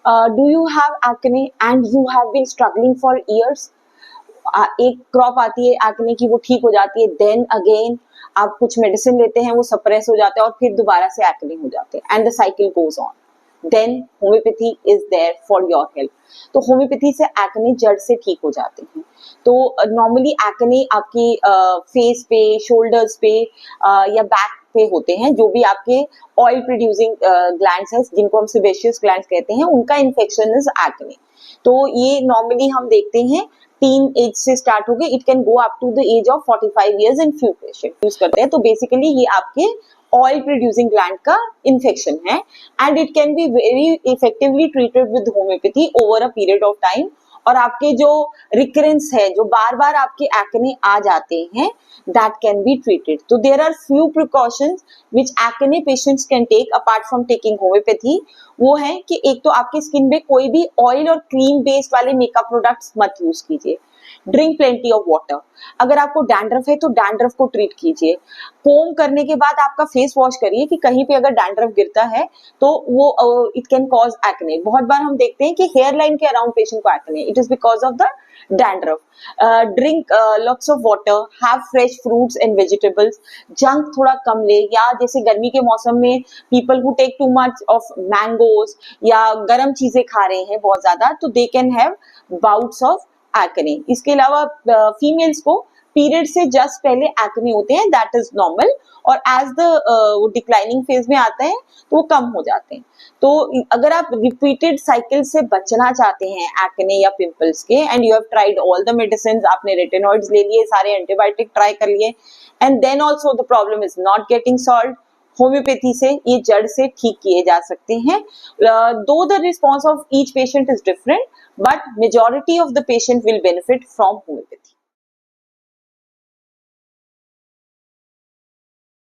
Do you have acne and you have been struggling for years? एक crop आती है acne की, वो ठीक हो जाती है, देन अगेन आप कुछ मेडिसिन लेते हैं, वो सप्रेस हो जाता है और फिर दोबारा से एक्ने हो जाते हैं, and the cycle goes on, then homeopathy is there for your help. तो होम्योपैथी से एक्ने जड़ से ठीक हो जाते हैं। तो नॉर्मली एक्ने आपकी फेस पे, शोल्डर्स पे या बैक पे होते हैं, जो भी आपके ऑयल प्रोड्यूसिंग ग्लैंड्स हैं, जिनको हम सेबेशियस ग्लैंड्स कहते हैं, उनका इन्फेक्शन इज एक्ने। तो ये नॉर्मली हम देखते हैं टीन एज से स्टार्ट हो गए, it can go up to the age of 45 years in few patient use करते हैं। तो बेसिकली ये आपके ऑयल प्रोड्यूसिंग ग्लैंड का इन्फेक्शन है, and it can be very effectively treated with homeopathy over a period of time. और आपके जो रिकरेंस है, जो बार बार आपके एक्ने आ जाते हैं, दैट कैन बी ट्रीटेड। तो there are few precautions which acne patients can take apart from taking homeopathy. वो है कि एक तो आपकी स्किन पे कोई भी ऑयल और क्रीम बेस्ड वाले मेकअप प्रोडक्ट्स मत यूज कीजिए। Drink plenty of water. अगर आपको डैंड्रफ है तो डैंड्रफ को ट्रीट कीजिए। कोम करने के बाद आपका फेस वॉश करिए कि कहीं पे अगर डैंड्रफ गिरता है तो वो इट कैन कॉज एक्ने। बहुत बार हम देखते हैं कि हेयर लाइन के अराउंड पेशेंट को acne, it is because of the dandruff. Drink lots of water, have fresh fruits and vegetables. Junk थोड़ा कम ले, या जैसे गर्मी के मौसम में people who take too much of mangoes या गर्म चीजें खा रहे हैं बहुत ज्यादा, तो they can have bouts of acne. इसके अलावा फीमेल्स को पीरियड से जस्ट पहले एक्ने होते हैं, दैट इज नॉर्मल, और एज द डिक्लाइनिंग फेज में आता है तो वो कम हो जाते हैं। तो अगर आप रिपीटेड साइकिल से बचना चाहते हैं एक्ने या पिंपल्स के, and you have tried all the medicine, आपने रेटिनॉइड्स ले लिए, सारे एंटीबायोटिक ट्राई कर लिए, and then also the problem is not getting solve, homeopathy से ये जड़ से ठीक किए जा सकते हैं। दो the response of each patient is different, but majority of the patient will benefit from homeopathy.